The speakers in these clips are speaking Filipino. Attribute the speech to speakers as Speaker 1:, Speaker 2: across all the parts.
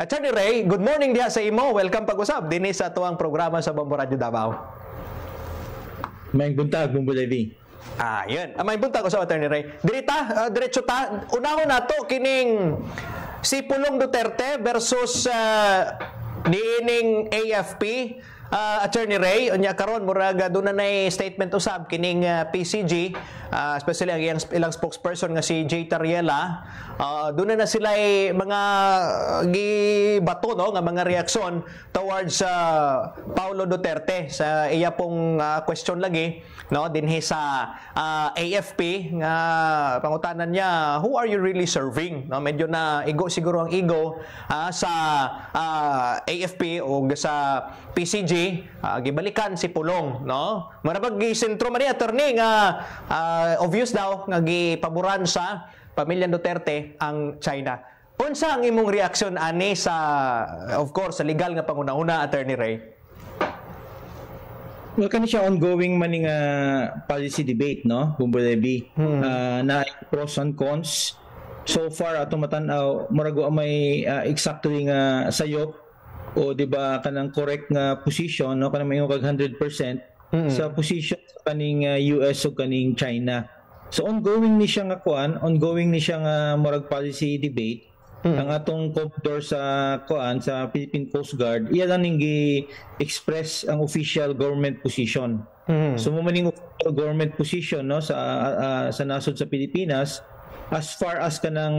Speaker 1: Attorney Ray, good morning diha sa imo. Welcome pag-usab dinhi sa tuwang programa sa Bombo Radio Davao.
Speaker 2: May buntag, Bombo Levi.
Speaker 1: Yun. May buntag ko sa Attorney Ray. Diretso ta. Unahon nato kining si Pulong Duterte versus niining AFP. Attorney Ray, unya karon murag doon na statement usab kining PCG, especially ang ilang spokesperson nga si Jay Tariela. Doon na sila mga gibato no nga mga reaksyon towards Paulo Duterte sa iya pong question lagi no dinhi sa AFP nga pangutanan niya, who are you really serving? No, medyo na igo siguro ang ego sa AFP o sa PCG. Gibalikan si Pulong no marabag gi-sentro man ni attorney nga obvious daw nga gipaboran sa pamilya Duterte ang China. Unsa ang imong reaksyon ani sa of course sa legal nga panguna-una, Attorney Ray?
Speaker 2: Well, kani siya ongoing man nga policy debate no Bombo Levi. Na pros and cons so far atong matan-aw murago may exactly nga sayop o di ba kanang correct nga position no kanang mayo kag 100% sa position sa kaning US o kaning China. So ongoing ni siya nga kuan, ongoing ni siya nga murag policy debate. Ang atong Commodore sa kuan sa Philippine Coast Guard, iya lang ning gi-express ang official government position. So mo maning government position no sa nasod sa Pilipinas as far as kanang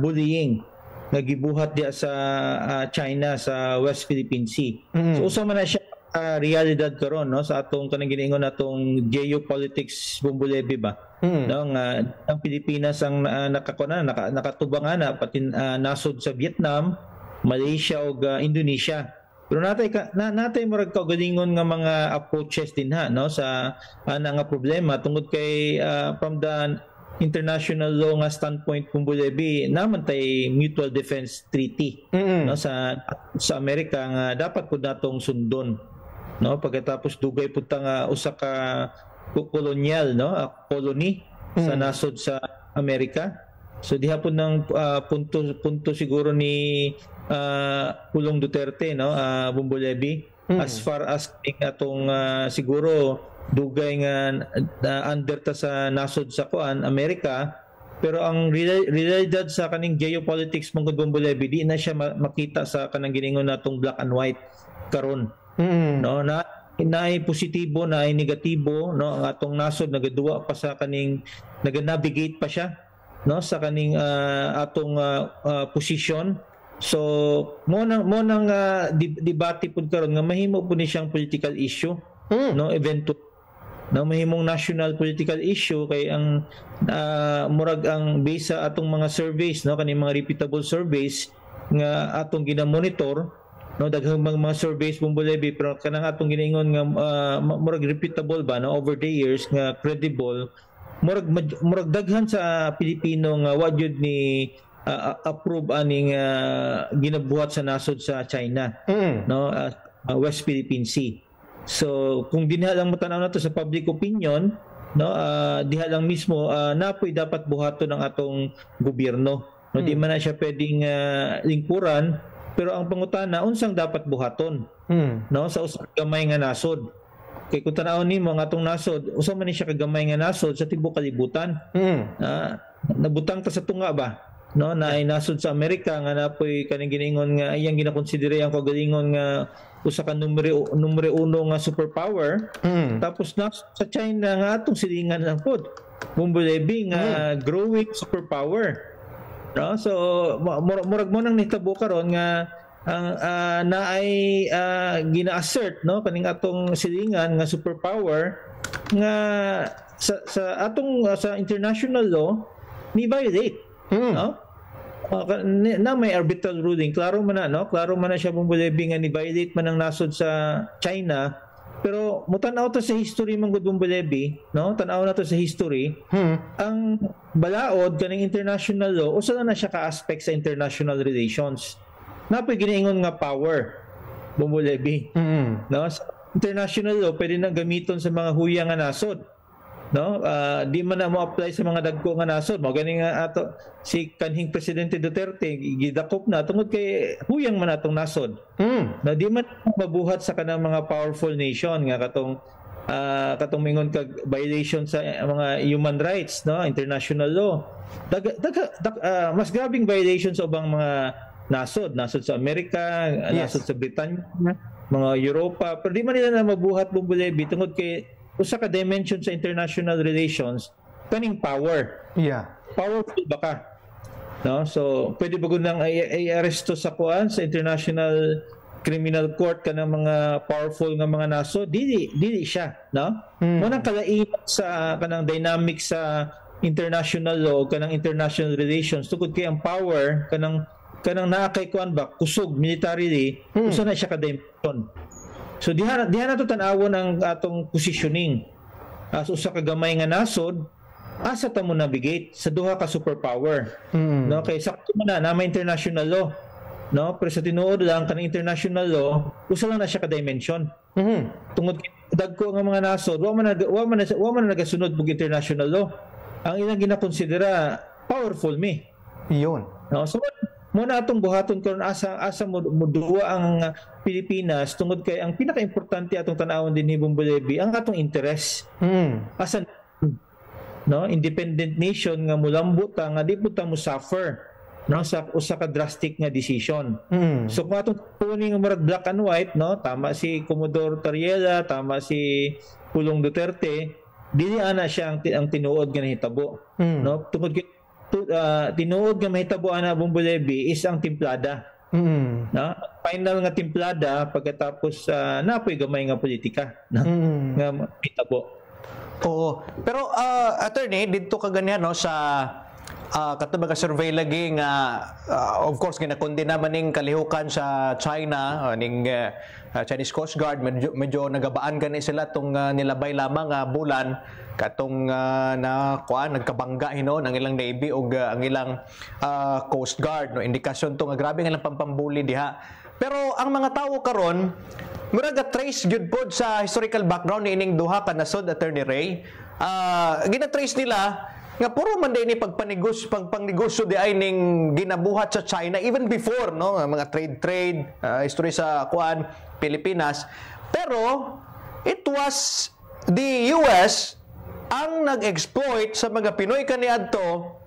Speaker 2: bullying nagibuhat diya sa China sa West Philippine Sea. So usa man na siya realidad karon no sa atong kanang giniingon natong geopolitics Bombo Levi ba. No nga ang Pilipinas ang nakatubangan na pati nasod sa Vietnam, Malaysia ug Indonesia. Pero natay murag kaugalingon nga mga approaches din ha no sa nga problema tungod kay from the international law nga standpoint Bombo Levi naman tay mutual defense treaty no sa Amerika nga dapat pud natong sundon no pagkatapos dugay pud ta nga usa ka kolonyal no colony sa nasod sa Amerika. So diha pud ng punto siguro ni Pulong Duterte no Bombo Levi as far as atong siguro dugay nga under ta sa nasod sa kuan Amerika, pero ang realidad sa kaning geopolitics mong Bombo Levi di na siya makita sa kanang giningon natong black and white karon. No na naay positibo naay negatibo no ang atong nasod nagaduwa pa sa kaning naga-navigate pa siya no sa kaning atong position. So mo nang debate pud karon nga mahimo pud ni siyang political issue no eventually na mahimong national political issue kay ang murag ang base sa atong mga surveys no kaning mga reputable surveys nga atong gina-monitor no daghang mga surveys Bombo Levi pero kanang atong ginaingon nga murag reputable ba no over the years nga credible murag daghan sa Pilipino nga wa jud ni approve aning ginabuhat sa nasod sa China no West Philippine Sea. So kung dinha lang matanaw nato sa public opinion no diha lang mismo napoy dapat buhaton ng atong gobyerno no di man na siya pwedeng lingkuran pero ang pangutana unsang dapat buhaton no sa usa ka gamay nga nasod kay kung tanaw nimo ang atong nasod usa man ni siya ka gamay nga nasod sa tibuok kalibutan nabutang ta sa tunga ba no na ay nasod sa Amerika nga napoy kaning giningon nga iyang ginakonsidere ang kagalingon nga usa ka numero uno nga superpower tapos na sa China nga atong silingan lang pod Bombo Levi nga growing superpower no so murag mo nang nitabo karon nga ang naay gina-assert no kaning atong silingan nga superpower nga sa atong sa international law ni violate no na may arbitral ruling klaro man na siya Bombo Levi nga ni violate man ang nasod sa China pero mutanaw ta sa history man gud Bombo Levi no tan-aw na to sa history ang balaod kaning international law usa na siya ka aspect sa international relations napoy ginaingon nga power Bombo Levi no sa international law pwede nang gamiton sa mga huyang nga nasod no, di man na mo apply sa mga dagko nga nasod. Mao gani nga ato si kanhing presidente Duterte gidakop na tungod kay huyang man atong nasod. Na di man mabuhat sa kanang mga powerful nation nga katong mingon kag violation sa mga human rights, no, international law. Mas grabing violation sa ubang mga nasod sa Amerika, nasod sa Britanya, mga Europa, pero di man nila na mabuhat Bumbulebi tungod kay usa ka dimension sa international relations kaning power. Powerful ba ka? No? So pwede ba gud nang i-aresto sa kuan sa International Criminal Court kanang mga powerful nga mga nasod? Dili siya, no? Mo nang kalain sa kanang dynamic sa international law, kanang international relations tungod kay ang power kanang naa kay kuan ba kusog militarily, usa na siya ka dimension. So diha na to tan-awon ang atong positioning as usa ka gamay nga nasod, asa ta mo navigate sa duha ka superpower. No, kay sakto man na may international law, no, pero sa tinuod lang kanang international law usa lang na siya ka dimension. Tungod dagko nga mga nasod wa man nagasunod og international law. Ang ilang ginakonsidera powerful me.
Speaker 1: Iyon.
Speaker 2: No, so muna atong buhaton karon asa mo duwa ang Pilipinas tungod kay ang pinaka-importante atong tan-awon dinhi Bumbulebi ang atong interest. Asa no, independent nation nga mulambot nga di puta mo suffer, no, sa usa ka drastic nga decision. So kung atong puning murag black and white, no, tama si Commodore Tariela, tama si Pulong Duterte, dili ana siya ang tinuod nga nahitabo. No, tungod kay tinuod nga mahitabo ana Bumbulebi is ang timplada. No? Final nga timplada pagkatapos napoy gamay nga politika, no? Nga mahitabo.
Speaker 1: Oo. Pero attorney, dito ka ganyan, no, sa katong survey lagi nga of course ginakondena man ning kalihukan sa China, ning Chinese Coast Guard, medyo nagabaan gani sila tong nilabay lamang bulan katong nagkabangga hino ang ilang Navy o ang ilang Coast Guard, no, indikasyon to nga grabe nga lang pampambuli diha. Pero ang mga tawo karon murag trace gyud pod sa historical background ni ining duha ka nasod, Attorney Ray. Gina-trace nila nga puro man din ni pagpangnegosyo di ay ning ginabuhat sa China even before, no, mga trade history sa Pilipinas. Pero it was the US ang nag-exploit sa mga Pinoy kaniadto,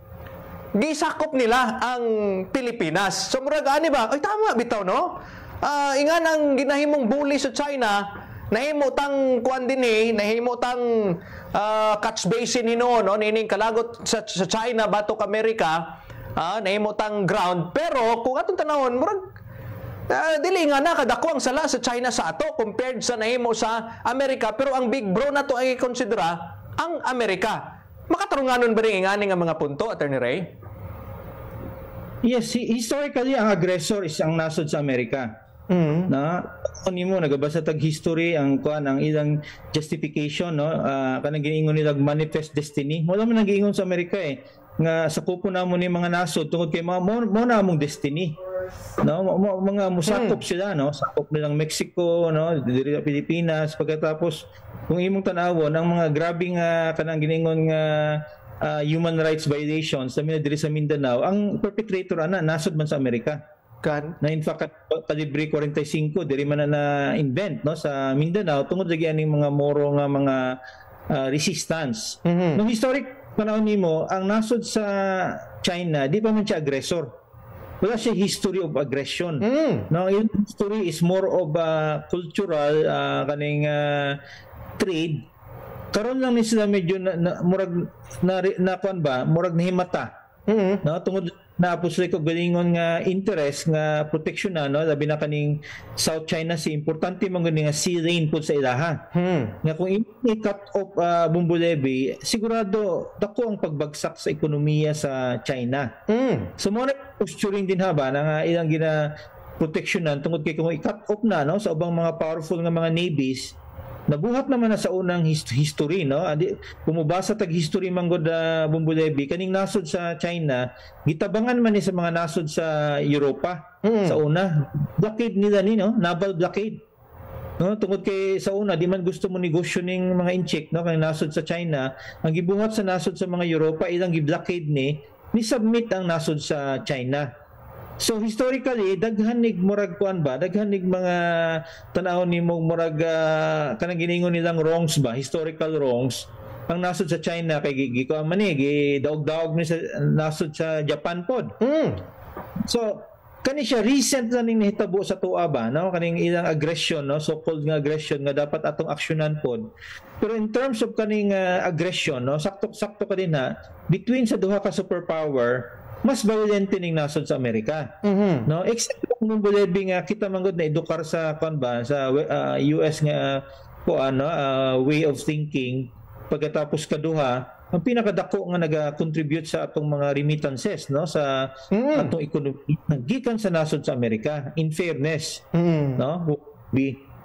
Speaker 1: gisakop nila ang Pilipinas. So murag ani ba? Ay tama bitaw, no? Ingan ang ginahimong bully sa China, nahimo tang kuan dinhi, nahimo tang catch basin hino, no, nining kalagot sa China batok Amerika, nahimo tang ground. Pero kung atong tanawon murag dili nga na kadako ang sala sa China sa ato compared sa nahimo sa Amerika, pero ang big bro na to ay konsidera ang Amerika. Makatarunganon ba rin nga mga punto, Attorney Ray?
Speaker 2: Yes, historically ang aggressor is ang nasod sa Amerika. Na ani mo nagabasa tag history ang kuan ang ilang justification, no, kanang giingon nila manifest destiny. Wala man nagiingon sa Amerika nga sakupo namo ni mga nasod tungod kay mo na among destiny. No, mga musakop sila, no, sakop nilang Mexico, no, diri sa Pilipinas. Pagkatapos kung imong tan-awon ang mga grabing kanang giningon nga human rights violations sa diri sa Mindanao, ang perpetrator nasod man sa Amerika. Na in fact kalibre 45 diri man na invent, no, sa Mindanao tungod lagi aning mga moro nga mga resistance. Nung historic panahon nimo ang nasod sa China di pa man siya aggressor. Wala siya history of aggression. No, yung history is more of cultural kaning trade. Karon lang ni sila medyo murag na kuan ba, murag nahimata. No, tungod na pusoy ko galingon nga interest nga protection na, no, labi na kaning South China Sea, importante man gani nga sea lane pud sa ilaha. Nga kung i-cut off Bumbulebi, sigurado dako ang pagbagsak sa ekonomiya sa China. So mo na posturing din haba na ilang gina proteksyonan tungod kay kung i-cut off na, no, sa ubang mga powerful nga mga navies, nabuhat naman na sa unang history, no? Kumubasa tag history manggod Bumbulebi kaning nasod sa China, gitabangan man ni sa mga nasod sa Europa sa una. Blockade nila ni, no? Naval blockade. No, tungod kay sa una di man gusto mo negosyo ning mga incheck no kay nasod sa China, ang gibuhat sa nasod sa mga Europa ilang gi-blockade ni submit ang nasod sa China. So historically daghan nig murag kuan ba, daghan nig mga tan-aw nimo murag kanang giningon nilang wrongs ba, historical wrongs ang nasod sa China kay gikuan man ni daog-daog ni sa nasod sa Japan pod. So kani siya recent na ning nahitabo sa tuwa ba no kaning ilang aggression no so-called nga aggression nga dapat atong aksyonan pod. Pero in terms of kaning aggression no sakto ka din ha between sa duha ka superpower mas violente ning nasod sa Amerika. No except kung bulebi nga kita manggod na edukar sa kon ba sa US nga way of thinking pagkatapos kaduha ang pinakadako nga naga-contribute sa atong mga remittances no sa atong ekonomiya gikan sa nasod sa Amerika in fairness no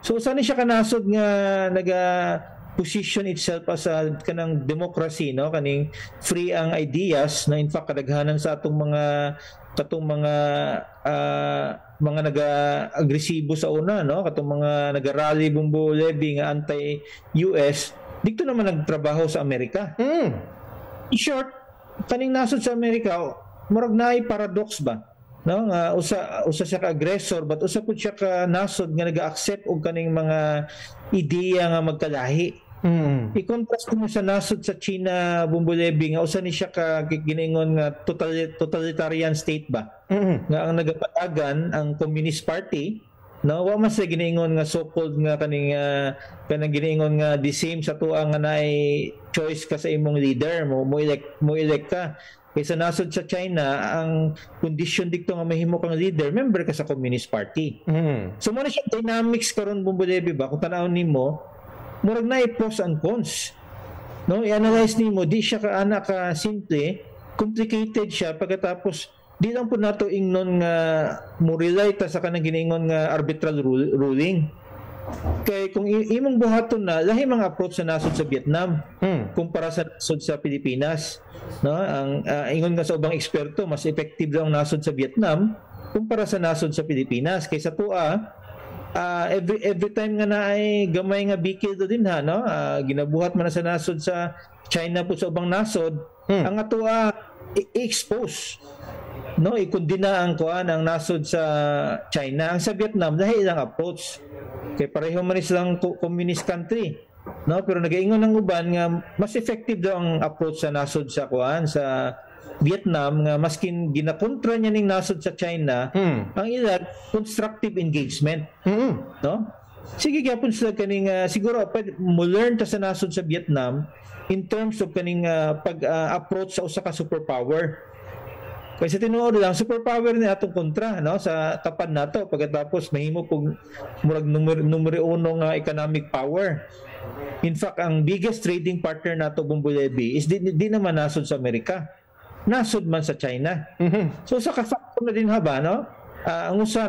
Speaker 2: so saan siya kanasod nga naga position itself as a kanang democracy no kaning free ang ideas na in fact kadaghanan sa atong mga naga-agresibo sa una no katong mga naga-rally bumbo levy nga anti-US dito naman nagtrabaho sa Amerika. In short, kaning nasod sa Amerika, murag naay paradox ba? No, nga usa siya ka aggressor but usa pud siya ka nasod nga naga-accept og kaning mga ideya nga magkalahi. I-contrast mo sa nasod sa China bumbulebi nga usa ni siya ka giningon nga totalitarian state ba? Nga ang nagapatagan ang Communist Party no wa man sa giningon nga so-called nga kanang giningon nga the same sa tuwa nga naay choice ka sa imong leader mo elect ka kaysa nasod sa China ang condition dito nga mahimo kang leader member ka sa Communist Party. So mo na siya dynamics karon bumbulebi ba kung tan-aw nimo murag naay pros and cons no i-analyze nimo di siya ka anak ka simple complicated siya pagkatapos di lang po nato ingnon nga mo rely ta sa kanang giningon nga arbitral ruling kay kung imong buhaton na lahi mga approach sa nasod sa Vietnam kumpara sa nasod sa Pilipinas no ang ingon nga sa ubang eksperto mas effective daw ang nasod sa Vietnam kumpara sa nasod sa Pilipinas kaysa tuwa every time nga naay gamay nga bikil do din ha no ginabuhat man na sa nasod sa China po sa ubang nasod ang atoa i-expose no ikundina ang kuan ang nasod sa China ang sa Vietnam dahil ilang approach kay pareho man silang communist country no pero nagaingon ang uban nga mas effective daw ang approach sa nasod sa kuan sa Vietnam nga maskin ginakontra niya ning nasod sa China ang ilang constructive engagement no sige gyapon sila kaning siguro mo learn ta sa nasod sa Vietnam in terms of kaning pag-approach sa usa ka superpower. Kasi tinuod lang superpower ni atong kontra no sa tapan nato pagkatapos mahimo pug murag numero 1 nga economic power. In fact, ang biggest trading partner nato bumbulebi is di naman nasod sa Amerika. Nasod man sa China. So sa ka-factor na din haba no. Ang usa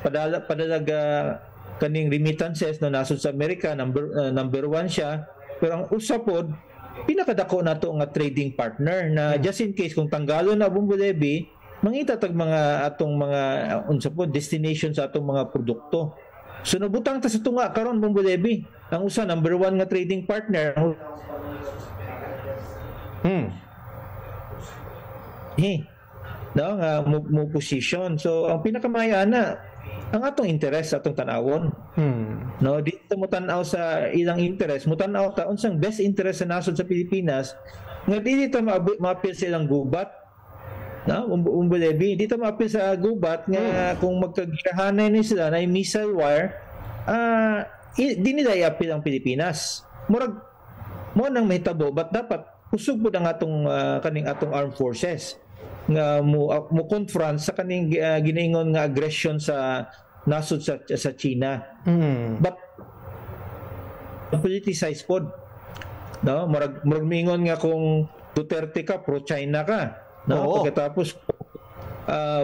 Speaker 2: padalaga kaning remittances no nasod sa Amerika number 1 siya pero ang usa pod pinakadako nato nga trading partner na just in case kung tanggalon na bumbulebi mangita tag mga atong mga unsa po destination sa atong mga produkto so nabutang ta sa tunga karon bumbulebi ang usa number 1 nga trading partner no nga mo position so ang pinakamayana ang atong interest atong tan-awon no dito mo tan-aw sa ilang interest mo tan-aw ta unsang best interest sa nasod sa Pilipinas nga dili ta maapil sa ilang gubat no umbulebi dito maapil sa gubat nga kung magkagirahanay ni sila na missile wire di nila iapil ang Pilipinas murag mo nang mahitabo but dapat kusog pud ang atong kaning atong armed forces nga mo confront sa kaning ginaingon nga aggression sa nasod sa China. But politicized pod. No, murag mingon nga kung Duterte ka pro China ka, no? Pagkatapos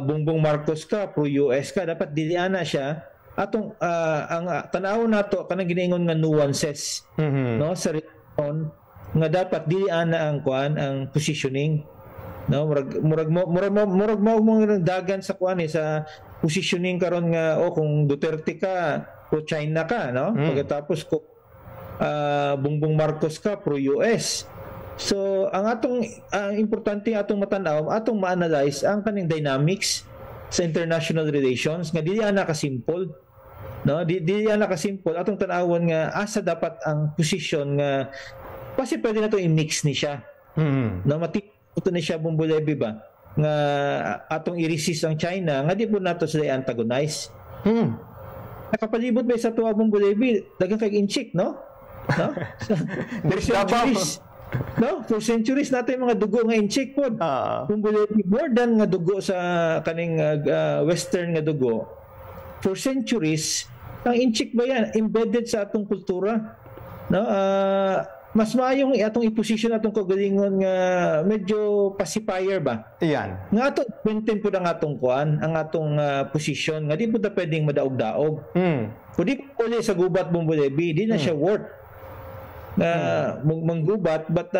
Speaker 2: Bongbong Marcos ka pro US ka, dapat diliana siya atong ang tan-aw nato kanang ginaingon nga nuances, no? Sa reason nga dapat diliana ang ang positioning. No, murag mo dagan sa kuan sa positioning karon nga kung Duterte ka pro-China ka, no? Pagkatapos kung Bongbong Marcos ka, pro-US. So, ang atong importante atong matanaw, atong ma-analyze ang kaning dynamics sa international relations nga dili ana ka simple, no? Dili ana ka simple atong tan-awon nga asa dapat ang posisyon nga kasi pwede na to i-mix ni siya. No, matito ni siya Bumbulebi ba nga atong i-resist ang China nga di po nato sila antagonize. Nakapalibot ba sa tuwa Bumbulebi daghang kay inchik, no? No? No, for centuries natin mga dugo nga inchik po. Bumbulebi more than nga dugo sa kaning western nga dugo. For centuries, ang inchik ba yan embedded sa atong kultura, no? Mas maayong atong i-position atong kagalingon nga medyo pacifier ba? Iyan. Nga atong maintain po ang atong kuan, ang atong position nga di po ta pwedeng madaog-daog. Kung di po sa gubat Bumbulebi, di na siya worth manggubat, but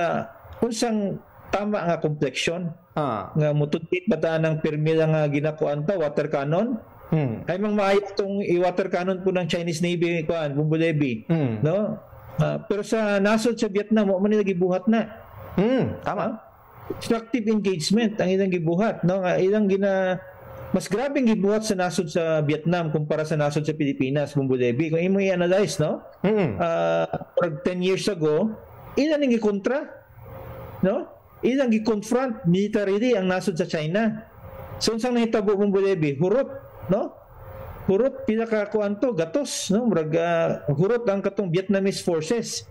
Speaker 2: unsang tama nga complexion nga mututit bata ng permila nga ginakuan ta water cannon. Ay mang maayo tong i-water cannon po ng Chinese Navy kuan Bumbulebi, no? Pero sa nasod sa Vietnam mo man nila gibuhat na. Tama. Constructive engagement ang ilang gibuhat, no? Ilang mas grabeng gibuhat sa nasod sa Vietnam kumpara sa nasod sa Pilipinas, Bumbulebi. Kung imo i-analyze, no? 10 years ago, ilan ang gikontra, no? Ilang gi-confront militarily ang nasod sa China. So unsang nahitabo Bumbulebi? Hurot, no? Hurot pila ka kuan to gatos, no? Murag hurot ang katong Vietnamese forces.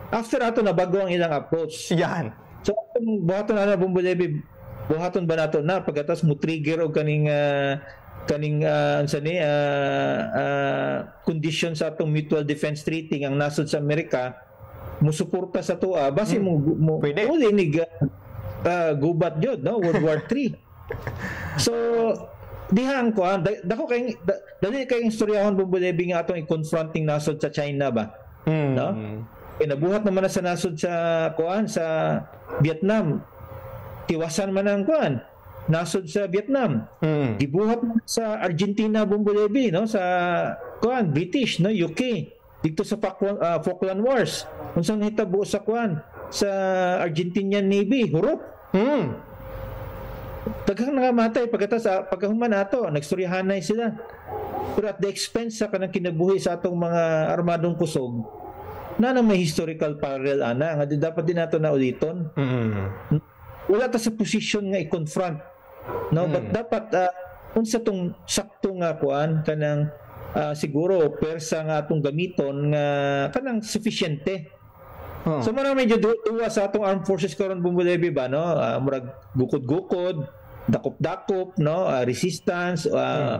Speaker 2: After ato na bago ang ilang approach. Yan. So buhaton na Bumbulebi, buhaton ba nato na pagkatas mo trigger og kaning condition sa atong mutual defense treaty ang nasod sa Amerika mo suporta sa tuwa basi mo uli ni gubat jud, no? World War III. So dihang ko dako kay dali kay istoryahon Bumbulebi nga atong i-confronting nasod sa China ba, no? Nabuhat naman na sa nasod sa kuan sa Vietnam, tiwasan man ang kuan nasod sa Vietnam. Gibuhat sa Argentina Bumbulebi, no? Sa kuan British, no? UK dito sa Falkland Wars unsang hitabo sa kuan sa Argentinian Navy, hurot. Daghang nangamatay pagkahuman ato nagstoryahanay sila, pero at the expense sa kanang kinabuhi sa atong mga armadong kusog na may historical parallel ana nga dapat din nato na uliton. Wala ta sa position nga i-confront, no? But dapat unsa tong sakto nga kuan kanang siguro persa nga atong gamiton nga kanang sufficiente. So mara medyo duwa sa atong armed forces karon Bumbulebi ba, no? Murag gukod-gukod, dakop-dakop, no? Resistance,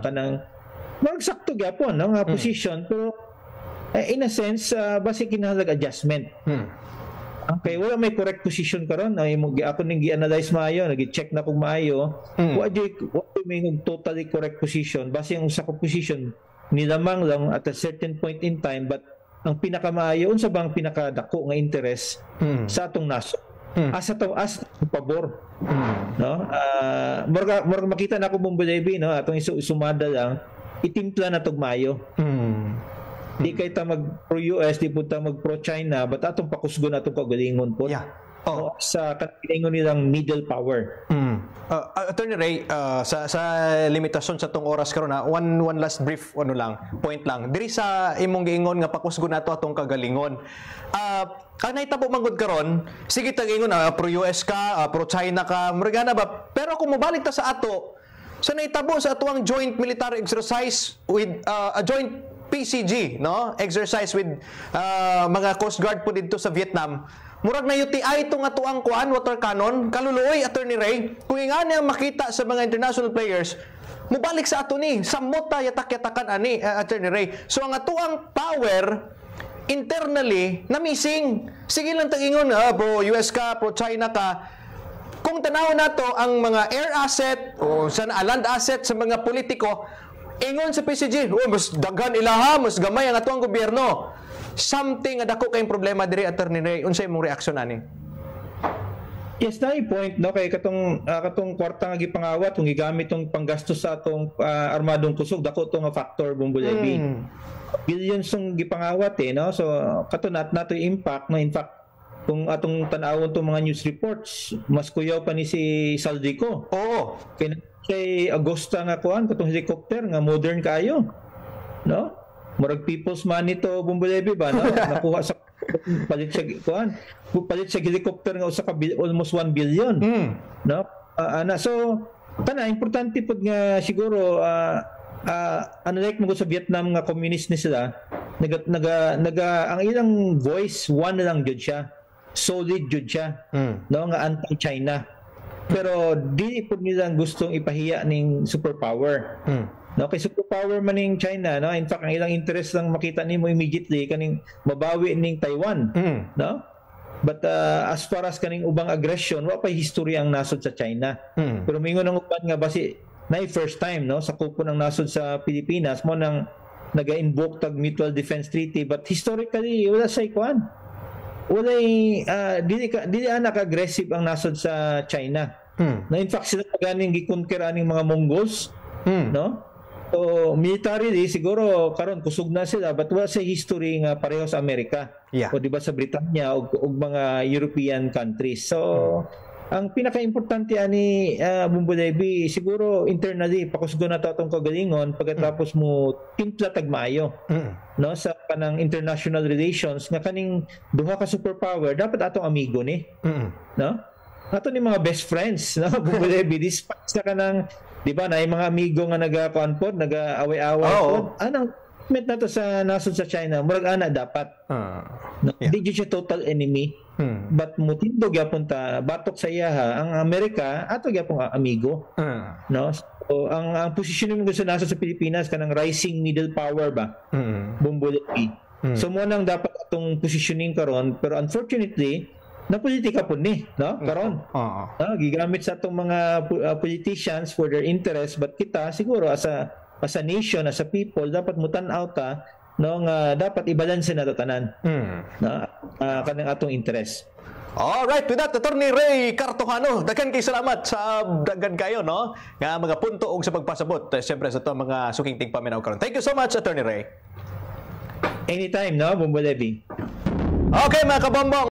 Speaker 2: kanang murag sakto gyapon, no? Nga position, pero in a sense basic kinahanglan adjustment. Okay, wala may correct position karon. Ako ning gi-analyze maayo, nagi-check na kung maayo. What do may totally correct position? Base ang usa ka position nilamang lang at a certain point in time, but ang pinakamaayo unsa bang pinakadako nga interest sa atong nasod? Asa pabor, no? Murag makita na ako Bumbulebi, no? Atong isumada lang itimpla na tog maayo. Di kay ta mag pro-US, di po ta mag pro-China, but atong pakusgon atong kagalingon po. Yeah. Sa kagalingon nilang middle power.
Speaker 1: Attorney Ray, sa limitasyon sa tong oras karon na one last brief point lang. Diri sa imong giingon nga pakusgon nato atong kagalingon. Ang nahitabo manggod karon, sige tag-ingon pro-US ka, pro-China ka, muragana ba? Pero kung mobalik ta sa ato, sa nahitabo sa atuang joint military exercise with a joint PCG, no? Exercise with mga Coast Guard po dito sa Vietnam. Murag na UTI itong atuang kuan water cannon. Kaluluoy, Attorney Ray, kung nga niya makita sa mga international players, mubalik sa ato ni, samot ta yatak-yatakan ani, Attorney Ray. So ang atuang power internally na missing. Sige lang tag-ingon, pro-US ka, pro-China ka. Kung tanaw nato ang mga air asset o sa land asset sa mga politiko, ingon sa PCG, mas daghan ilaha, mas gamay ang atuang gobyerno. Something nga dako kayong problema diri, Attorney Ray. Unsay imong reaksyon ani?
Speaker 2: Yes, na point no kay katong kwarta nga gipangawat kung gigamit tong panggastos sa atong armadong kusog dako to nga factor Bumbulebi. Billions song gipangawat no. So katunat nato impact no, in fact kung atong tan-awon tong mga news reports mas kuyaw pa ni si Saldico.
Speaker 1: Oo.
Speaker 2: Kay Agosta nga kuan katong helicopter nga modern kayo. No? Murag people's money to Bumbulebi ba no? Nakuha sa palit sa helicopter nga usa ka almost 1 billion. No? So kana importante pud nga siguro unlike mo sa Vietnam nga communist ni sila naga ang ilang voice one na lang jud siya. Solid jud siya. No nga anti-China. Pero di pud nila gustong ipahiya ning superpower. No, kay superpower man ning China, no? In fact, ang ilang interest lang makita nimo immediately kaning mabawi ning Taiwan, no? But as far as kaning ubang aggression, wa pa history ang nasod sa China. Pero mingon ang uban nga basi na first time, no, sa kupo ng nasod sa Pilipinas mo nang naga-invoke tag Mutual Defense Treaty, but historically wala say kuan. Wala dili anak aggressive ang nasod sa China. Na in fact sila ganing gikonquer aning mga Mongols, no? So, militarily, siguro, karon kusog na sila, but wala sa history nga pareho sa Amerika.
Speaker 1: Yeah.
Speaker 2: O diba sa Britanya o mga European countries. So, ang pinaka-importante ani Bumbulebi, siguro internally, pakusgo na to atong kagalingon pagkatapos mo timpla tagmayo. No, sa kanang international relations nga kaning duha ka superpower, dapat atong amigo ni. No? Ato ni mga best friends, no? Bumbulebi, despite sa kanang di ba na yung mga amigo nga nagakuan pod, nagaaway-away pod. Anong met nato sa nasod sa China, murag ana dapat. No? Yeah. Di siya total enemy. But mutindog yapon ta batok sa iya ang Amerika ato gyapon amigo. No? So ang posisyon mo sa nasod sa Pilipinas kanang rising middle power ba? Bumbulebi. So mo nang dapat atong positioning karon, pero unfortunately na politika po ni, no? Karon. Gigamit sa atong mga politicians for their interest, but kita siguro as a nation, as a people, dapat mutan-out ta no nga dapat i-balance na to tanan. No? Kanang atong interest.
Speaker 1: All right, with that, Attorney Ray Cartojano, daghan kay salamat sa daghan kayo, no? Nga mga punto og sa pagpasabot, siyempre sa to mga sukingting paminaw karon. Thank you so much, Attorney Ray.
Speaker 2: Anytime, no? Bumbulebi.
Speaker 1: Okay, mga kabombong.